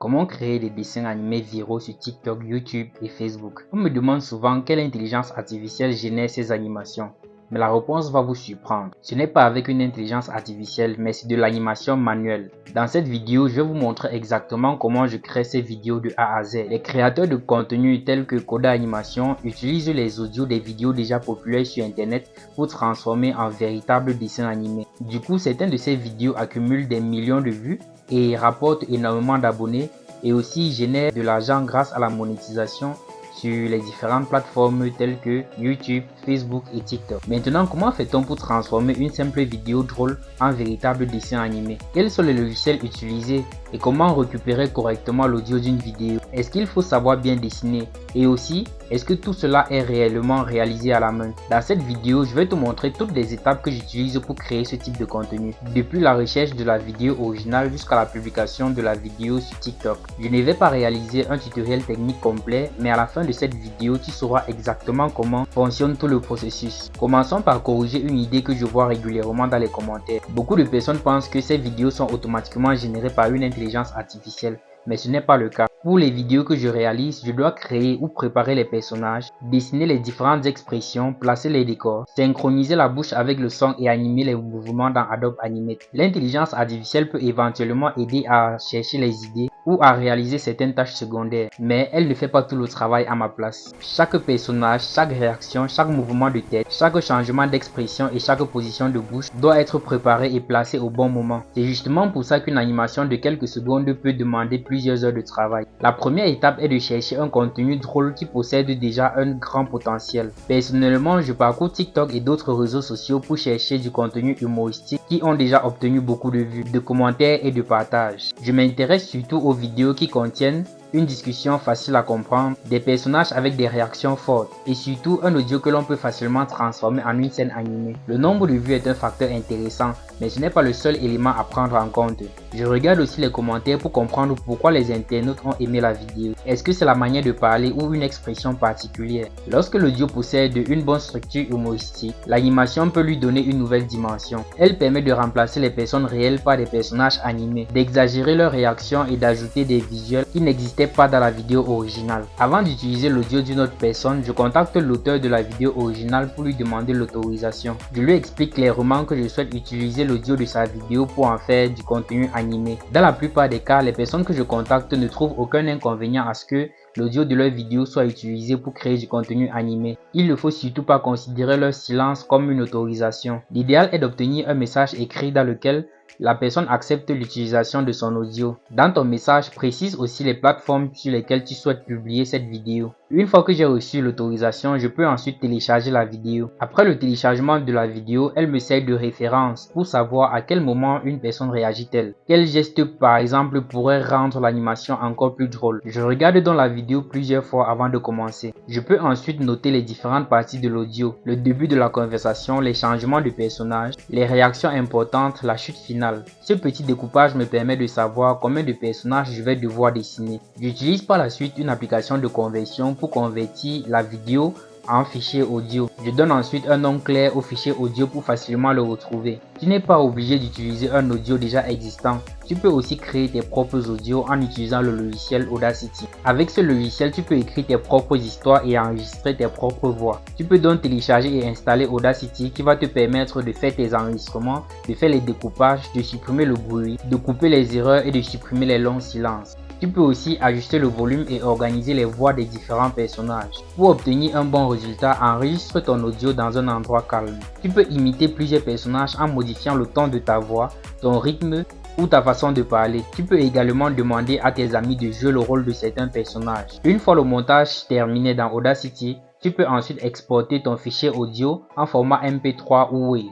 Comment créer des dessins animés viraux sur TikTok, YouTube et Facebook? On me demande souvent quelle intelligence artificielle génère ces animations. Mais la réponse va vous surprendre. Ce n'est pas avec une intelligence artificielle, mais c'est de l'animation manuelle. Dans cette vidéo, je vais vous montrer exactement comment je crée ces vidéos de A à Z. Les créateurs de contenu tels que Coda Animation utilisent les audios des vidéos déjà populaires sur internet pour transformer en véritables dessins animés. Du coup, certaines de ces vidéos accumulent des millions de vues et rapportent énormément d'abonnés et aussi génèrent de l'argent grâce à la monétisation sur les différentes plateformes telles que YouTube, Facebook et TikTok. Maintenant, comment fait-on pour transformer une simple vidéo drôle en véritable dessin animé? Quels sont les logiciels utilisés et comment récupérer correctement l'audio d'une vidéo? Est-ce qu'il faut savoir bien dessiner? Et aussi, est-ce que tout cela est réellement réalisé à la main? Dans cette vidéo, je vais te montrer toutes les étapes que j'utilise pour créer ce type de contenu. Depuis la recherche de la vidéo originale jusqu'à la publication de la vidéo sur TikTok. Je ne vais pas réaliser un tutoriel technique complet, mais à la fin de cette vidéo, tu sauras exactement comment fonctionne tout le processus. Commençons par corriger une idée que je vois régulièrement dans les commentaires. Beaucoup de personnes pensent que ces vidéos sont automatiquement générées par une intelligence artificielle, mais ce n'est pas le cas. Pour les vidéos que je réalise, je dois créer ou préparer les personnages, dessiner les différentes expressions, placer les décors, synchroniser la bouche avec le son et animer les mouvements dans Adobe Animate. L'intelligence artificielle peut éventuellement aider à chercher les idées ou à réaliser certaines tâches secondaires, mais elle ne fait pas tout le travail à ma place. Chaque personnage, chaque réaction, chaque mouvement de tête, chaque changement d'expression et chaque position de bouche doit être préparé et placé au bon moment. C'est justement pour ça qu'une animation de quelques secondes peut demander plusieurs heures de travail. La première étape est de chercher un contenu drôle qui possède déjà un grand potentiel. Personnellement, je parcours TikTok et d'autres réseaux sociaux pour chercher du contenu humoristique qui ont déjà obtenu beaucoup de vues, de commentaires et de partages. Je m'intéresse surtout aux vidéos qui contiennent une discussion facile à comprendre, des personnages avec des réactions fortes et surtout un audio que l'on peut facilement transformer en une scène animée. Le nombre de vues est un facteur intéressant, mais ce n'est pas le seul élément à prendre en compte. Je regarde aussi les commentaires pour comprendre pourquoi les internautes ont aimé la vidéo. Est-ce que c'est la manière de parler ou une expression particulière? Lorsque l'audio possède une bonne structure humoristique, l'animation peut lui donner une nouvelle dimension. Elle permet de remplacer les personnes réelles par des personnages animés, d'exagérer leurs réactions et d'ajouter des visuels qui n'existaient pas dans la vidéo originale. Avant d'utiliser l'audio d'une autre personne, je contacte l'auteur de la vidéo originale pour lui demander l'autorisation. Je lui explique clairement que je souhaite utiliser l'audio de sa vidéo pour en faire du contenu animé. Dans la plupart des cas, les personnes que je contacte ne trouvent aucun inconvénient à ce que l'audio de leur vidéo soit utilisé pour créer du contenu animé. Il ne faut surtout pas considérer leur silence comme une autorisation. L'idéal est d'obtenir un message écrit dans lequel la personne accepte l'utilisation de son audio. Dans ton message, précise aussi les plateformes sur lesquelles tu souhaites publier cette vidéo. Une fois que j'ai reçu l'autorisation, je peux ensuite télécharger la vidéo. Après le téléchargement de la vidéo, elle me sert de référence pour savoir à quel moment une personne réagit-elle. Quel geste par exemple pourrait rendre l'animation encore plus drôle. Je regarde dans la vidéo plusieurs fois avant de commencer. Je peux ensuite noter les différentes parties de l'audio, le début de la conversation, les changements de personnages, les réactions importantes, la chute finale. Ce petit découpage me permet de savoir combien de personnages je vais devoir dessiner. J'utilise par la suite une application de conversion pour convertir la vidéo en fichier audio. Je donne ensuite un nom clair au fichier audio pour facilement le retrouver. Tu n'es pas obligé d'utiliser un audio déjà existant. Tu peux aussi créer tes propres audios en utilisant le logiciel Audacity. Avec ce logiciel, tu peux écrire tes propres histoires et enregistrer tes propres voix. Tu peux donc télécharger et installer Audacity qui va te permettre de faire tes enregistrements, de faire les découpages, de supprimer le bruit, de couper les erreurs et de supprimer les longs silences. Tu peux aussi ajuster le volume et organiser les voix des différents personnages. Pour obtenir un bon résultat, enregistre ton audio dans un endroit calme. Tu peux imiter plusieurs personnages en modifiant le ton de ta voix, ton rythme ou ta façon de parler. Tu peux également demander à tes amis de jouer le rôle de certains personnages. Une fois le montage terminé dans Audacity, tu peux ensuite exporter ton fichier audio en format MP3 ou WAV.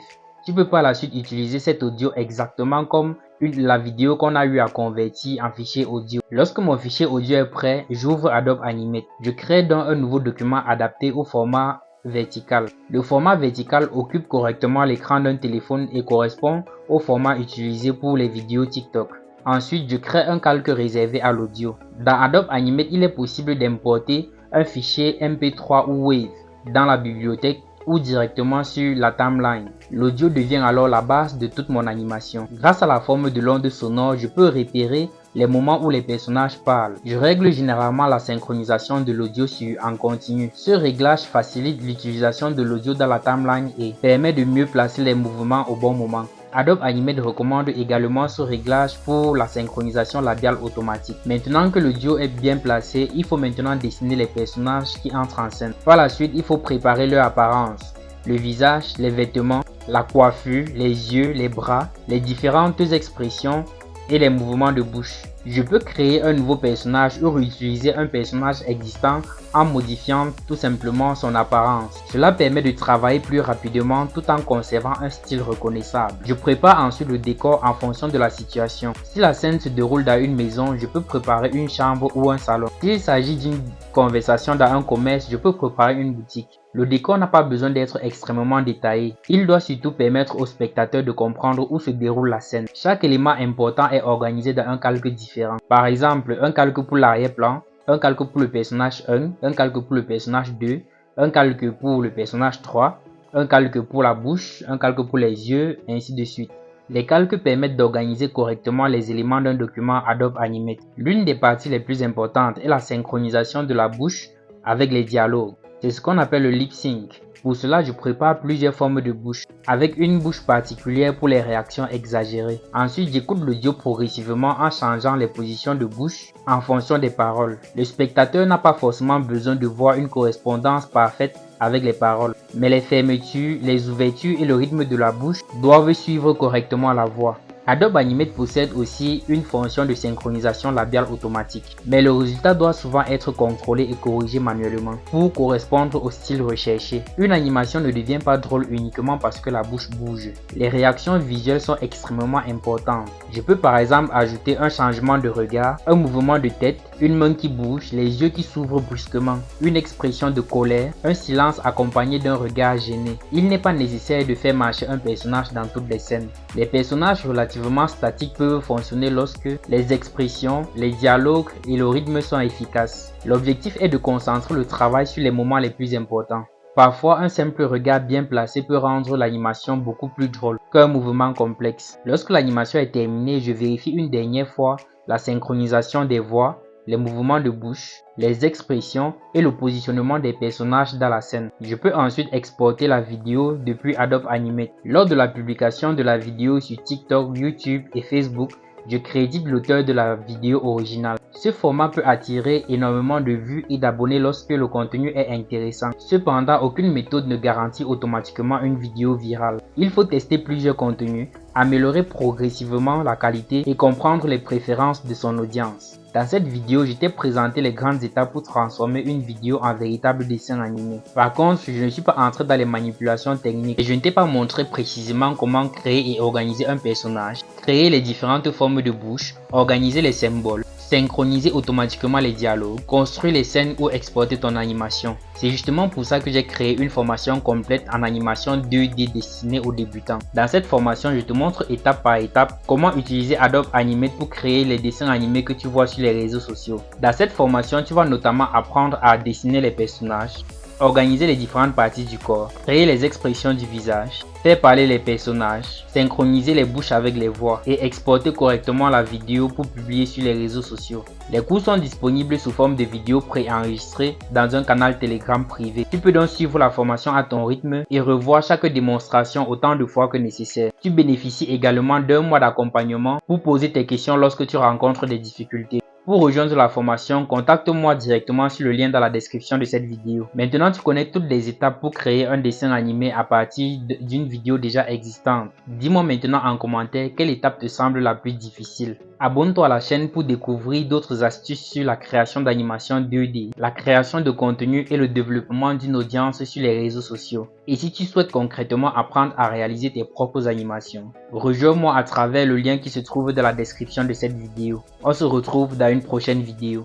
Tu peux par la suite utiliser cet audio exactement comme la vidéo qu'on a eu à convertir en fichier audio. Lorsque mon fichier audio est prêt, j'ouvre Adobe Animate. Je crée donc un nouveau document adapté au format vertical. Le format vertical occupe correctement l'écran d'un téléphone et correspond au format utilisé pour les vidéos TikTok. Ensuite, je crée un calque réservé à l'audio. Dans Adobe Animate, il est possible d'importer un fichier MP3 ou WAV dans la bibliothèque ou directement sur la timeline. L'audio devient alors la base de toute mon animation. Grâce à la forme de l'onde sonore, je peux repérer les moments où les personnages parlent. Je règle généralement la synchronisation de l'audio en continu. Ce réglage facilite l'utilisation de l'audio dans la timeline et permet de mieux placer les mouvements au bon moment. Adobe Animate recommande également ce réglage pour la synchronisation labiale automatique. Maintenant que l'audio est bien placé, il faut maintenant dessiner les personnages qui entrent en scène. Par la suite, il faut préparer leur apparence, le visage, les vêtements, la coiffure, les yeux, les bras, les différentes expressions et les mouvements de bouche. Je peux créer un nouveau personnage ou réutiliser un personnage existant en modifiant tout simplement son apparence. Cela permet de travailler plus rapidement tout en conservant un style reconnaissable. Je prépare ensuite le décor en fonction de la situation. Si la scène se déroule dans une maison, je peux préparer une chambre ou un salon. S'il s'agit d'une conversation dans un commerce, je peux préparer une boutique. Le décor n'a pas besoin d'être extrêmement détaillé. Il doit surtout permettre aux spectateurs de comprendre où se déroule la scène. Chaque élément important est organisé dans un calque différent. Par exemple, un calque pour l'arrière-plan, un calque pour le personnage 1, un calque pour le personnage 2, un calque pour le personnage 3, un calque pour la bouche, un calque pour les yeux, ainsi de suite. Les calques permettent d'organiser correctement les éléments d'un document Adobe Animate. L'une des parties les plus importantes est la synchronisation de la bouche avec les dialogues. C'est ce qu'on appelle le lip sync. Pour cela, je prépare plusieurs formes de bouche, avec une bouche particulière pour les réactions exagérées. Ensuite, j'écoute l'audio progressivement en changeant les positions de bouche en fonction des paroles. Le spectateur n'a pas forcément besoin de voir une correspondance parfaite avec les paroles, mais les fermetures, les ouvertures et le rythme de la bouche doivent suivre correctement la voix. Adobe Animate possède aussi une fonction de synchronisation labiale automatique, mais le résultat doit souvent être contrôlé et corrigé manuellement pour correspondre au style recherché. Une animation ne devient pas drôle uniquement parce que la bouche bouge. Les réactions visuelles sont extrêmement importantes. Je peux par exemple ajouter un changement de regard, un mouvement de tête, une main qui bouge, les yeux qui s'ouvrent brusquement, une expression de colère, un silence accompagné d'un regard gêné. Il n'est pas nécessaire de faire marcher un personnage dans toutes les scènes. Les personnages relativement statiques peuvent fonctionner lorsque les expressions, les dialogues et le rythme sont efficaces. L'objectif est de concentrer le travail sur les moments les plus importants. Parfois, un simple regard bien placé peut rendre l'animation beaucoup plus drôle qu'un mouvement complexe. Lorsque l'animation est terminée, je vérifie une dernière fois la synchronisation des voix, les mouvements de bouche, les expressions et le positionnement des personnages dans la scène. Je peux ensuite exporter la vidéo depuis Adobe Animate. Lors de la publication de la vidéo sur TikTok, YouTube et Facebook, je crédite l'auteur de la vidéo originale. Ce format peut attirer énormément de vues et d'abonnés lorsque le contenu est intéressant. Cependant, aucune méthode ne garantit automatiquement une vidéo virale. Il faut tester plusieurs contenus, améliorer progressivement la qualité et comprendre les préférences de son audience. Dans cette vidéo, je t'ai présenté les grandes étapes pour transformer une vidéo en véritable dessin animé. Par contre, je ne suis pas entré dans les manipulations techniques et je ne t'ai pas montré précisément comment créer et organiser un personnage, créer les différentes formes de bouche, organiser les symboles, synchroniser automatiquement les dialogues, construire les scènes ou exporter ton animation. C'est justement pour ça que j'ai créé une formation complète en animation 2D destinée aux débutants. Dans cette formation, je te montre étape par étape comment utiliser Adobe Animate pour créer les dessins animés que tu vois sur les réseaux sociaux. Dans cette formation, tu vas notamment apprendre à dessiner les personnages, organiser les différentes parties du corps, créer les expressions du visage, faire parler les personnages, synchroniser les bouches avec les voix et exporter correctement la vidéo pour publier sur les réseaux sociaux. Les cours sont disponibles sous forme de vidéos préenregistrées dans un canal Telegram privé. Tu peux donc suivre la formation à ton rythme et revoir chaque démonstration autant de fois que nécessaire. Tu bénéficies également d'un mois d'accompagnement pour poser tes questions lorsque tu rencontres des difficultés. Pour rejoindre la formation, contacte-moi directement sur le lien dans la description de cette vidéo. Maintenant, tu connais toutes les étapes pour créer un dessin animé à partir d'une vidéo déjà existante. Dis-moi maintenant en commentaire quelle étape te semble la plus difficile. Abonne-toi à la chaîne pour découvrir d'autres astuces sur la création d'animation 2D, la création de contenu et le développement d'une audience sur les réseaux sociaux. Et si tu souhaites concrètement apprendre à réaliser tes propres animations, rejoins-moi à travers le lien qui se trouve dans la description de cette vidéo. On se retrouve dans une prochaine vidéo.